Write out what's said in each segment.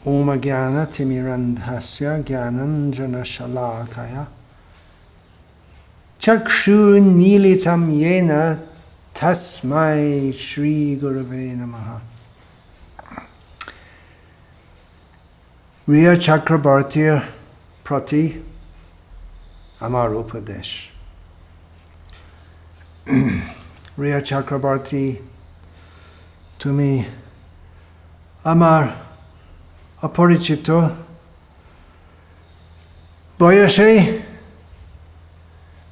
Om Jnana Timirandhasya Jnananjana Shalakaya Chakshurunmilitam Yena Tasmai Shri Gurave Namaha. Riya Chakrabartir Prati Amar Upadesh. Riya Chakrabarti Tumi Amar Aporichito Boyashe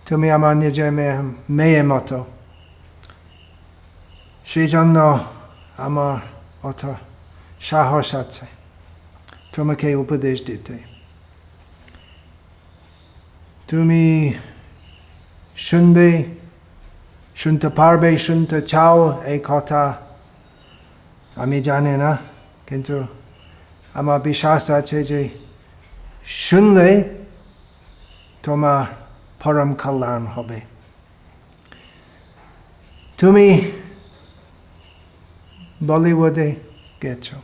Tumi Amar Nije Meye Moto Shijanno Amar Ota Shahosatse Tomake Upadesh Dite Tumi Shunbe Shunta Parbe Shunta Chao E Kota Ami Jane na Kintu Amar Bishas আছে যে শুনলে তোমার পরম কল্যাণ হবে। তুমি বলিউডে গেছো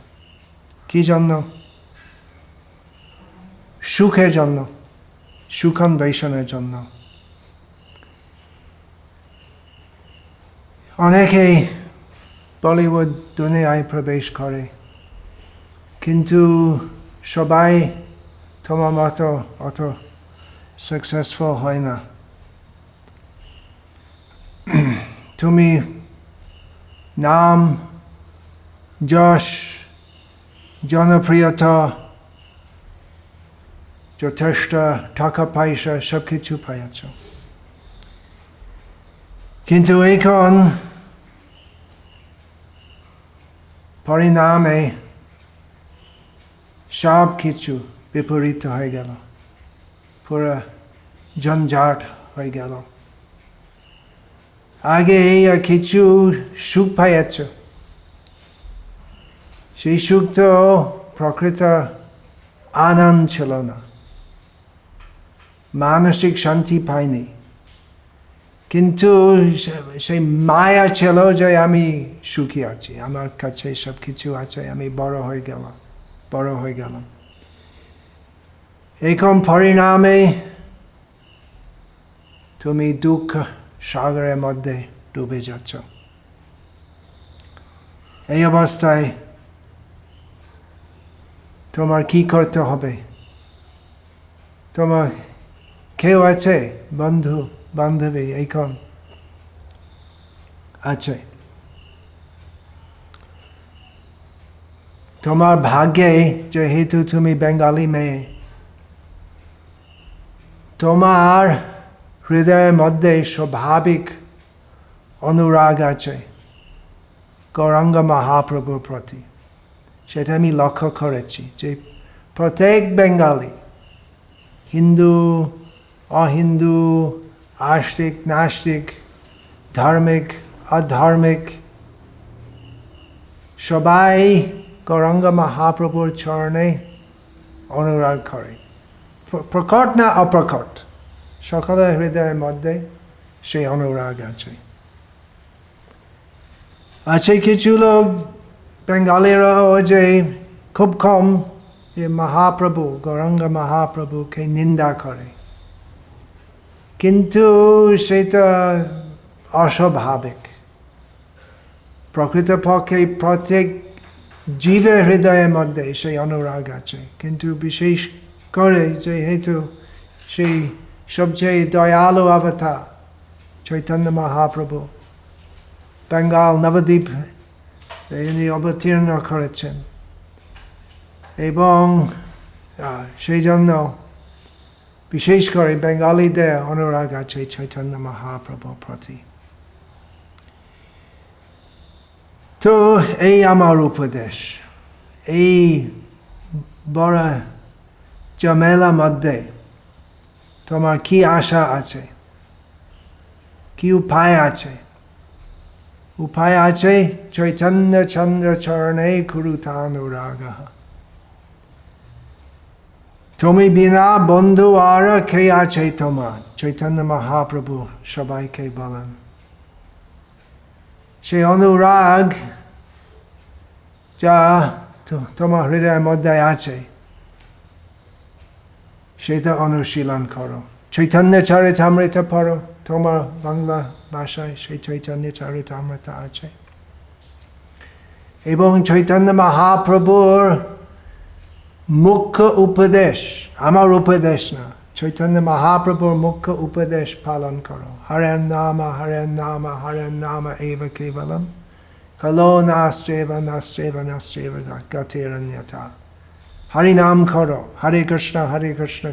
কি জন্য? সুখের জন্য, সুখান্বেষণের জন্য। অনেকেই বলিউড দুনিয়ায় প্রবেশ করে, কিন্তু সবাই তোমার মতো অত সাকসেসফুল হয় না। তুমি নাম, যশ, জনপ্রিয়তা, যথেষ্ট টাকা পয়সা সব কিছু পাইয়াছ, কিন্তু এখন পরিণামে সব কিছু বিপরীত হয়ে গেল, পুরো ঝঞ্ঝাট হয়ে গেল। আগে কিছু সুখ পাইয়াছ, সেই সুখ তো প্রকৃত আনন্দ ছিল না, মানসিক শান্তি পাইনি, কিন্তু সেই মায়া ছিল যে আমি সুখী আছি, আমার কাছে সব কিছু আছে, আমি বড় হয়ে গেলাম। এখন পরিণামে তুমি দুঃখ সাগরের মধ্যে ডুবে যাচ্ছ। এই অবস্থায় তোমার কি করতে হবে? তোমার কেউ আছে বন্ধু বান্ধবী এখন আছে? তোমার ভাগ্যে যেহেতু তুমি বেঙ্গলি মেয়ে, তোমার হৃদয়ের মধ্যে স্বাভাবিক অনুরাগ আছে গৌরাঙ্গ মহাপ্রভুর প্রতি। সেটা আমি লক্ষ্য করেছি যে প্রত্যেক বেঙ্গলি, হিন্দু, অহিন্দু, আস্তিক, নাস্তিক, ধার্মিক, আধার্মিক, সবাই গৌরাঙ্গ মহাপ্রভুর চরণে অনুরাগ করে, প্রকট না অপ্রকট, সকলের হৃদয়ের মধ্যে সেই অনুরাগ আছে। আছে কিছু লোক বেঙ্গলিরাও যে খুব কম যে মহাপ্রভু, গৌরাঙ্গ মহাপ্রভুকে নিন্দা করে, কিন্তু সেটা অস্বাভাবিক। প্রকৃতপক্ষে প্রত্যেক জীবের হৃদয়ের মধ্যে সেই অনুরাগ আছে, কিন্তু বিশেষ করে যেহেতু সেই সবচেয়ে দয়ালু অবতার চৈতন্য মহাপ্রভু বেঙ্গল নবদ্বীপ অবতীর্ণ করেছেন, এবং সেই জন্য বিশেষ করে বেঙ্গলিদের অনুরাগ আছে চৈতন্য মহাপ্রভুর প্রতি। তো এই আমার উপদেশ, এই বড় ঝামেলার মধ্যে তোমার কি আশা আছে, কি উপায় আছে? উপায় আছে চৈতন্য চন্দ্র চরণে কুরুতানুরাগ। তুমি বিনা বন্ধু আর কে আছে তোমার? চৈতন্য মহাপ্রভু সবাইকে বলেন। সেই অনুরাগ যা তো তোমার হৃদয়ের মধ্যে আছে সেটা অনুশীলন করো। চৈতন্য চরিতামৃত পড়ো, তোমার বাংলা ভাষায় সেই চৈতন্য চরিতামৃত আছে। এবং চৈতন্য মহাপ্রভুর মুখ্য উপদেশ, আমার উপদেশ না, চৈতন্য মহাপ্রভুর মুখ্য উপদেশ পালন করো। হরের নাম হরের নাম এব কেবলম কলো নাস্তেব নাস্তেব নাস্তেব গতিরন্যথা। হরি নাম করো, হরে কৃষ্ণ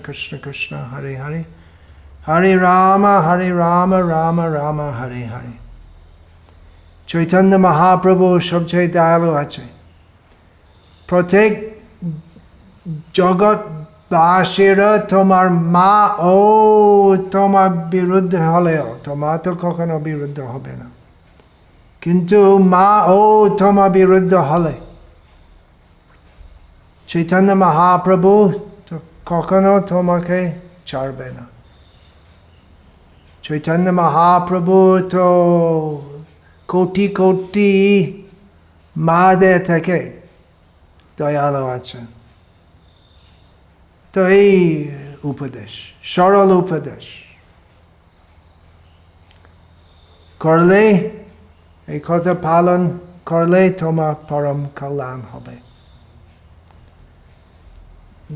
কৃষ্ণ কৃষ্ণ হরে হরে, হরে রাম রাম রাম হরে হরে। চৈতন্য মহাপ্রভু সবচেয়ে দয়ালু আছে। প্রত্যেক জগৎবাসীরা তোমার মা ও তোমার বিরুদ্ধে হলেও, তোমার তো কখনো বিরুদ্ধ হবে না, কিন্তু মা ও তোমার বিরুদ্ধ হলে চৈতন্য মহাপ্রভু তো কখনো তোমাকে ছাড়বে না। চৈতন্য মহাপ্রভু তো কোটি কোটি মাদের থেকে দয়ালু আছেন। তো এই উপদেশ, সরল উপদেশ করলে, এই কথা পালন করলে তোমার পরম কল্যাণ হবে।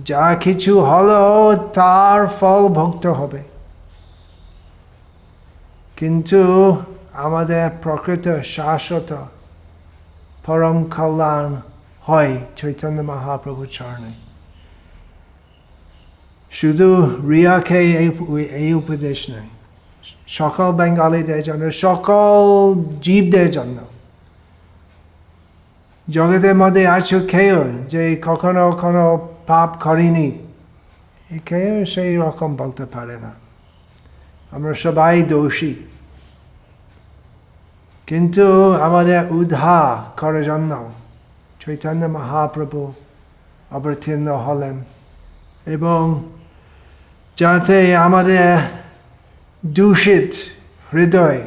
যা কিছু হলো তার ফল ভোগতে হবে, কিন্তু আমাদের প্রকৃত শাশ্বত পরম কল্যাণ হয় চৈতন্য মহাপ্রভুর চরণে। শুধু রিয়াকে এই উপদেশ নেই, সকল বেঙ্গলীদের জন্য, সকল জীবদের জন্য। জগতের মধ্যে আছো কেউ যে কখনো কোনো পাপ করিনি, কেউ সেই রকম বলতে পারে না। আমরা সবাই দোষী, কিন্তু আমাদের উদ্ধার করার জন্য চৈতন্য মহাপ্রভু অবতীর্ণ হলেন, এবং যাতে আমাদের দূষিত হৃদয়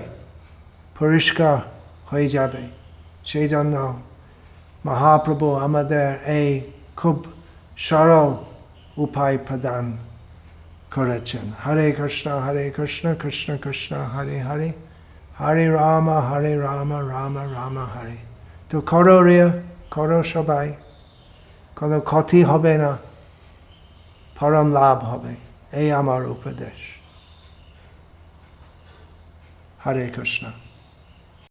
পরিষ্কার হয়ে যাবে, সেই জন্য মহাপ্রভু আমাদের এই খুব সরল উপায় প্রদান করেছেন। হরে কৃষ্ণ কৃষ্ণ কৃষ্ণ হরে হরে, হরে রাম রাম রাম হরে। তো করো রিয়া, করো সবাই, কোনো ক্ষতি হবে না, পরম লাভ হবে, এই আমার উপদেশ। হরে কৃষ্ণ।